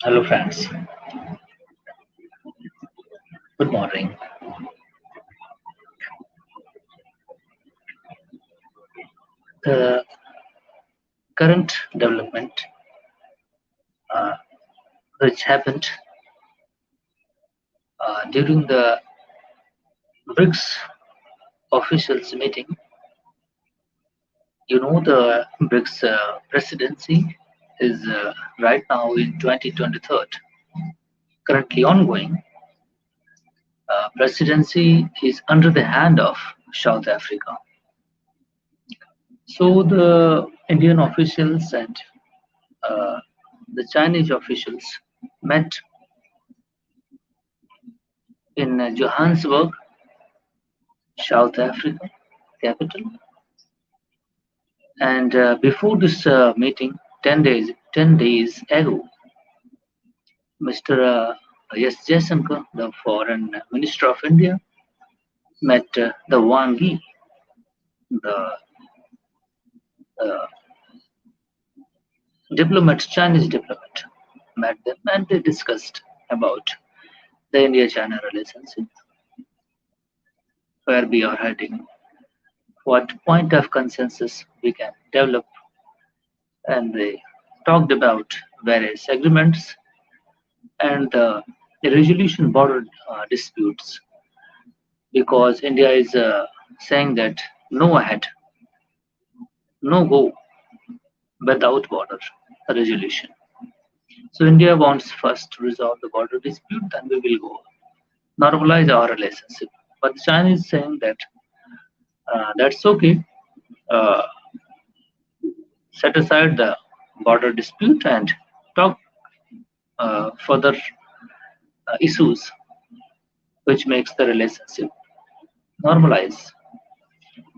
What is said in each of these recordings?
Hello, friends. Good morning. The current development uh, which happened during the BRICS officials meeting, the BRICS presidency is right now in 2023, currently ongoing. Presidency is under the hand of South Africa. So the Indian officials and uh, the Chinese officials met in Johannesburg, South Africa capital. And before this meeting, 10 days ago, Mr. S. Jaishankar, the Foreign Minister of India, met the Wang, the uh, diplomat, Chinese diplomat, met them and they discussed about the India-China relationship, where we are heading, what point of consensus we can develop, and they talked about various agreements and the resolution border disputes because India is saying that no ahead, no go without border resolution. So India wants first to resolve the border dispute, then we will go normalize our relationship. But China is saying that that's okay. Uh, Set aside the border dispute and talk further issues which makes the relationship normalize.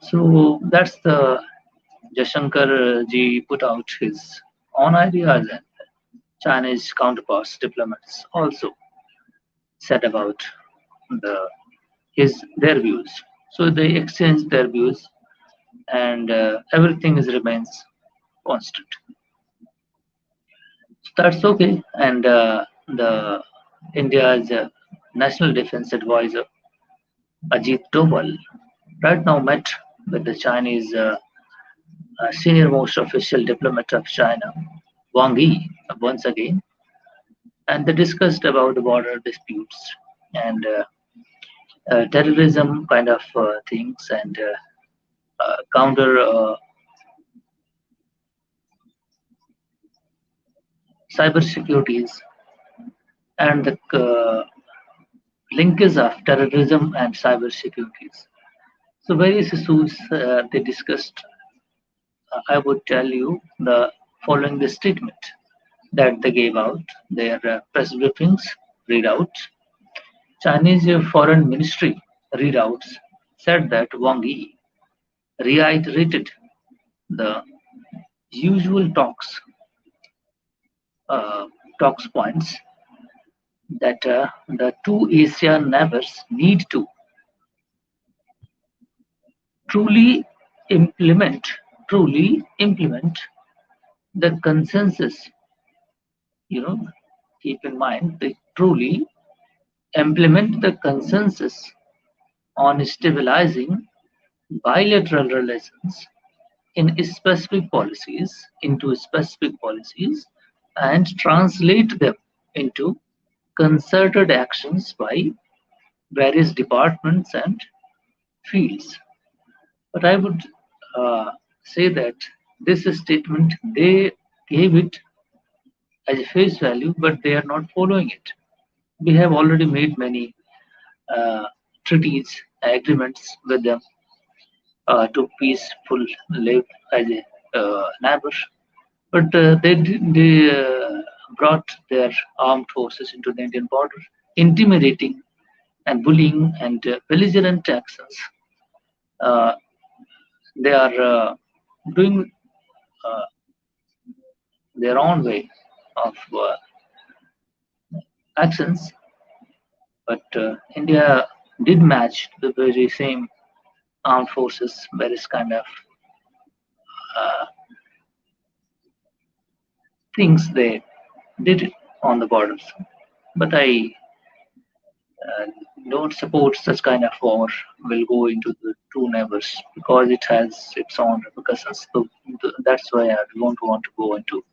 So that's the Jashankar ji put out his own ideas, and Chinese counterparts, diplomats also said about the their views. So they exchange their views, and everything is remains constant. So that's okay. And the India's National Defense Advisor Ajit Doval right now met with the Chinese senior most official diplomat of China, Wang once again, and they discussed about the border disputes and terrorism kind of things and counter cyber securities and the linkage of terrorism and cyber securities. So various issues they discussed. I would tell you the following the statement that they gave out their press briefings readout. Chinese Foreign Ministry readouts said that Wang Yi reiterated the usual uh, talks points that the two Asian neighbors need to truly implement truly implement the consensus. You know, keep in mind they truly implement the consensus on stabilizing bilateral relations in specific policies into specific policies and translate them into concerted actions by various departments and fields. But I would say that this statement they gave it as a face value, but they are not following it. We have already made many uh, treaties, agreements with them to peaceful live as a neighbor, but they brought their armed forces into the Indian border, intimidating and bullying and belligerent actions. Uh, they are doing uh, their own way of actions, but India did match the very same armed forces, various kind of uh, things they did. on the borders. But I uh, don't support such kind of war will go into the two neighbors because it has its own repercussions. So that's why I don't want to go into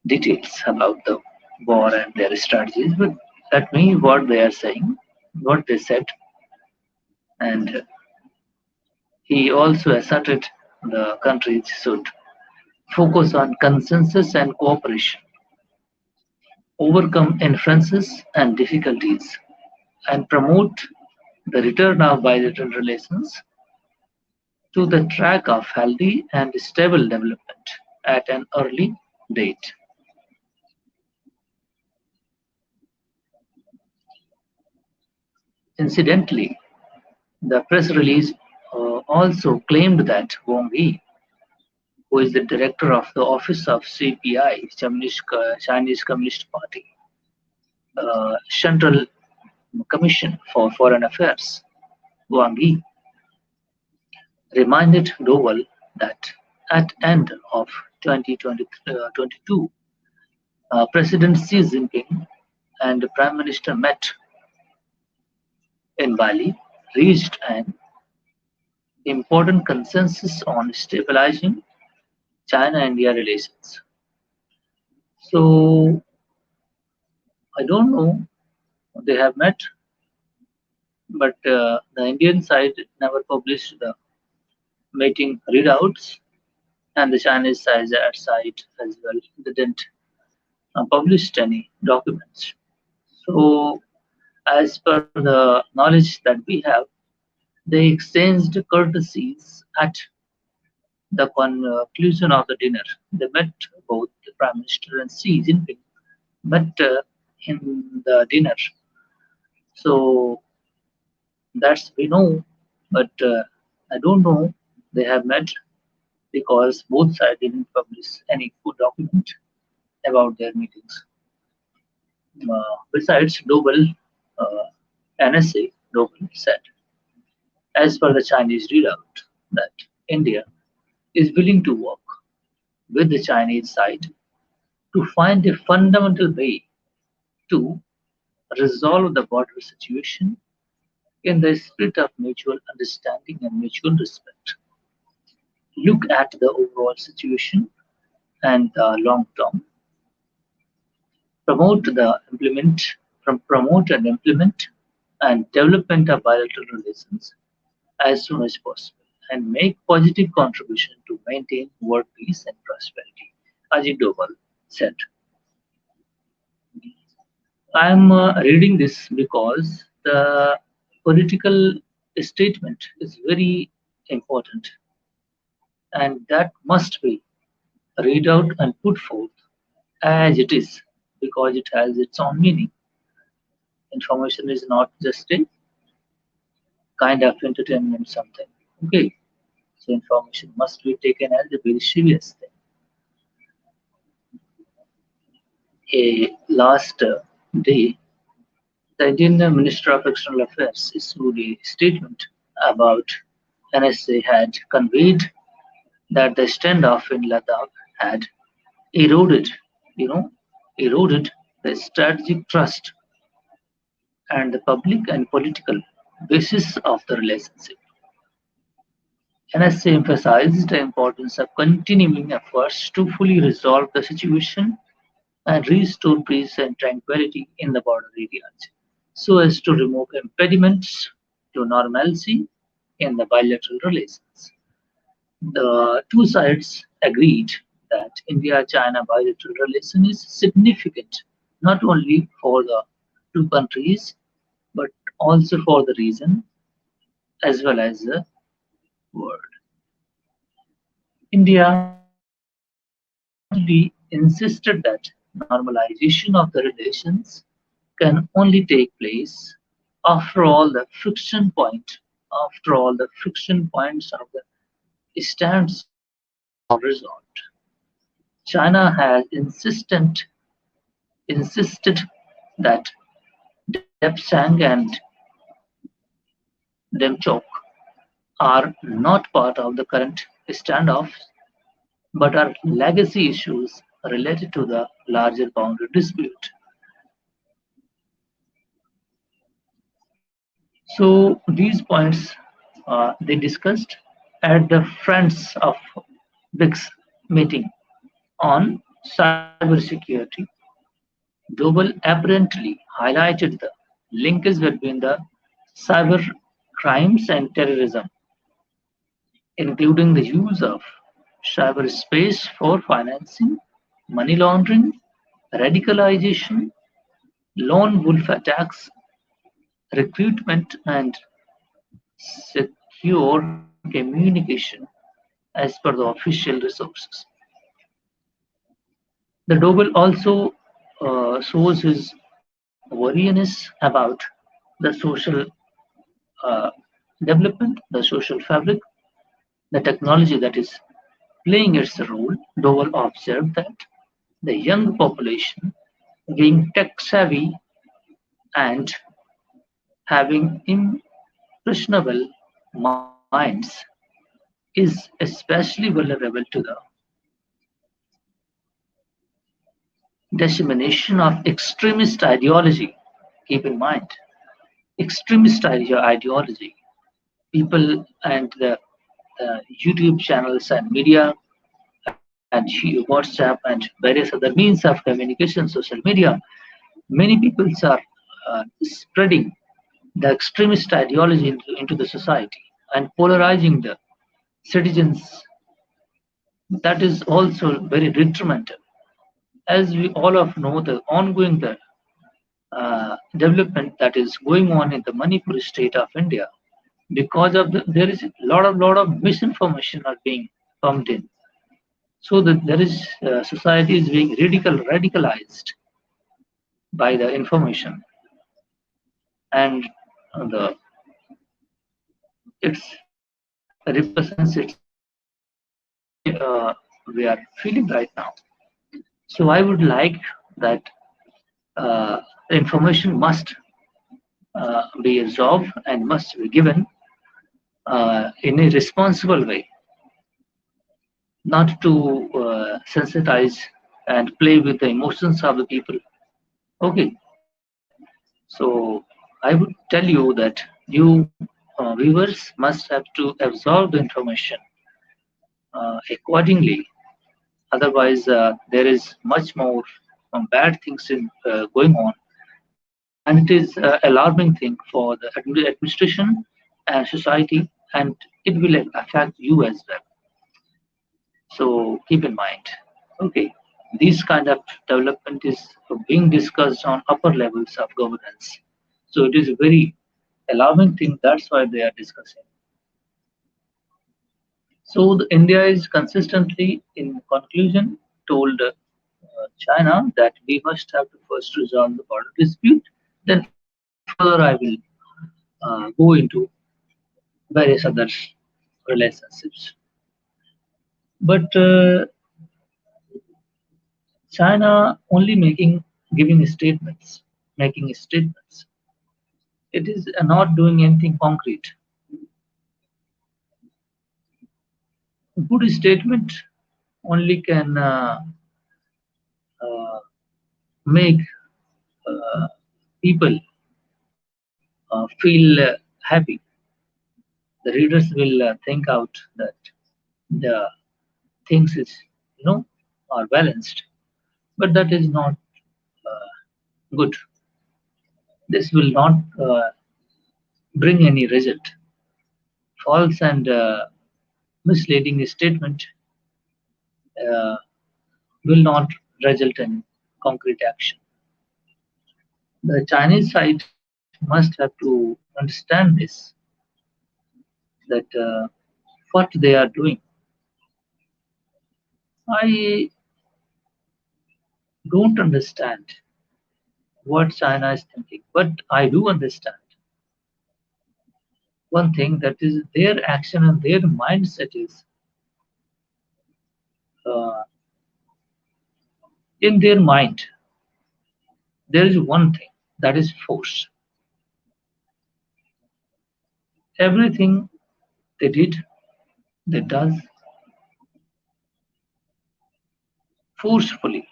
details about the war and their strategies. But let me what they are saying, what they said, and he also asserted the countries should focus on consensus and cooperation, overcome inferences and difficulties, and promote the return of bilateral relations to the track of healthy and stable development at an early date. Incidentally, the press release also claimed that Wang, who is the director of the office of CPI, Chinese Communist Party, Central Commission for Foreign Affairs, Wang reminded Doval that at end of 2022, President Xi Jinping and Prime Minister met in Bali, reached an important consensus on stabilizing China-India relations. So I don't know, they have met, but the Indian side never published the meeting readouts, and the Chinese side as well didn't published any documents. So, as per the knowledge that we have, they exchanged courtesies at the conclusion of the dinner. They met both the Prime Minister and Xi Jinping met in the dinner. So that's we know, but I don't know they have met because both sides didn't publish any good document about their meetings. Besides, Doval, uh, NSA, Doval said, as per the Chinese readout, that India is willing to work with the Chinese side to find a fundamental way to resolve the border situation in the spirit of mutual understanding and mutual respect. Look at the overall situation and the long term. Promote the implement promote and implement and development of bilateral relations as soon as possible and make positive contribution to maintain world peace and prosperity. Ajit Doval said. I am reading this because the political statement is very important and that must be read out and put forth as it is because it has its own meaning. Information is not just a kind of entertainment something. Okay, so information must be taken as a very serious thing. A last day, the Indian Minister of External Affairs issued a statement about NSA had conveyed that the standoff in Ladakh had eroded, you know, eroded the strategic trust and the public and political basis of the relationship. NSA emphasized the importance of continuing efforts to fully resolve the situation and restore peace and tranquility in the border areas so as to remove impediments to normalcy in the bilateral relations. The two sides agreed that India-China bilateral relation is significant not only for the two countries but also for the region as well as the world. India repeatedly insisted that normalization of the relations can only take place after all the friction point, after all the friction points of the standoff are resolved. China has insisted that Depsang and Demchok are not part of the current standoff but are legacy issues related to the larger boundary dispute. So these points they discussed at the Friends of BRICS meeting on cybersecurity. Doval apparently highlighted the linkage between the cyber crimes and terrorism, including the use of cyberspace for financing, money laundering, radicalization, lone wolf attacks, recruitment, and secure communication as per the official resources. The Doble also shows his wariness about the social uh, development, the social fabric, the technology that is playing its role. Doble observed that the young population, being tech savvy and having impressionable minds, is especially vulnerable to the dissemination of extremist ideology. Keep in mind, extremist ideology. People and the YouTube channels and media and WhatsApp and various other means of communication, social media, many people are spreading the extremist ideology into the society and polarizing the citizens. That is also very detrimental. As we all of know, the ongoing development that is going on in the Manipur state of India, because of there is a lot of misinformation are being pumped in, so that there is society is being radicalized by the information, and the its repercussions we are feeling right now. So I would like that information must be absorbed and must be given in a responsible way, not to sensitize and play with the emotions of the people. Okay, so I would tell you that you viewers must have to absorb the information accordingly. Otherwise, there is much more bad things going on, and it is alarming thing for the administration and society, and it will affect you as well. So keep in mind. Okay, this kind of development is being discussed on upper levels of governance. So it is a very alarming thing. That's why they are discussing. So India is consistently, in conclusion, told China that we must have to first resolve the border dispute. Then further, I will go into various other relationships. But China only giving statements, making statements. It is not doing anything concrete. Good statement only can uh, make uh, people feel happy. The readers will think out that the things is you know are balanced, but that is not good. This will not bring any result. False and misleading statement uh, will not result in concrete action. The Chinese side must have to understand this, that what they are doing. I don't understand what China is thinking, but I do understand one thing, that is their action and their mindset is uh, in their mind. There is one thing, that is force. Everything they did, they does forcefully.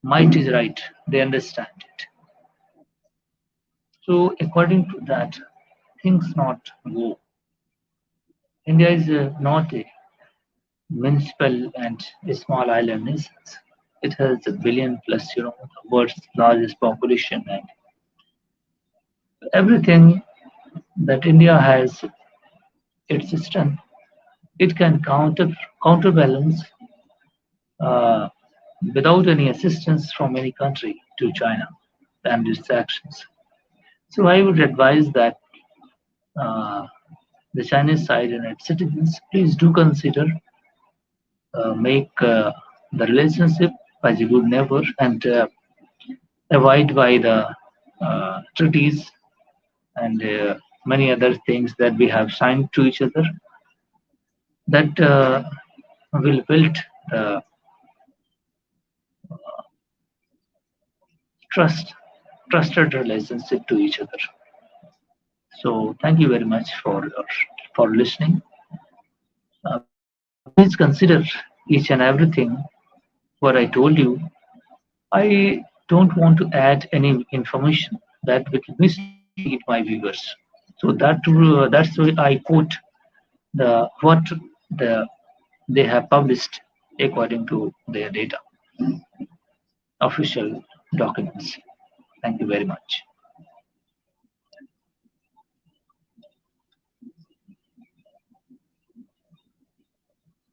Might is right. They understand it. So according to that, things not go. India is not a municipal and a small island nation. It has a billion plus, the world's largest population, and everything that India has its strength. It can counterbalance uh, without any assistance from any country to China and its actions. So I would advise that uh, the Chinese side and its citizens, please do consider make the relationship as a good neighbor and avoid by the treaties and many other things that we have signed to each other that will build the trust, trusted relationship to each other. So thank you very much for listening. Please consider each and everything what I told you. I don't want to add any information that will mislead my viewers. So that's why I quote what the they have published according to their data, official documents. Thank you very much.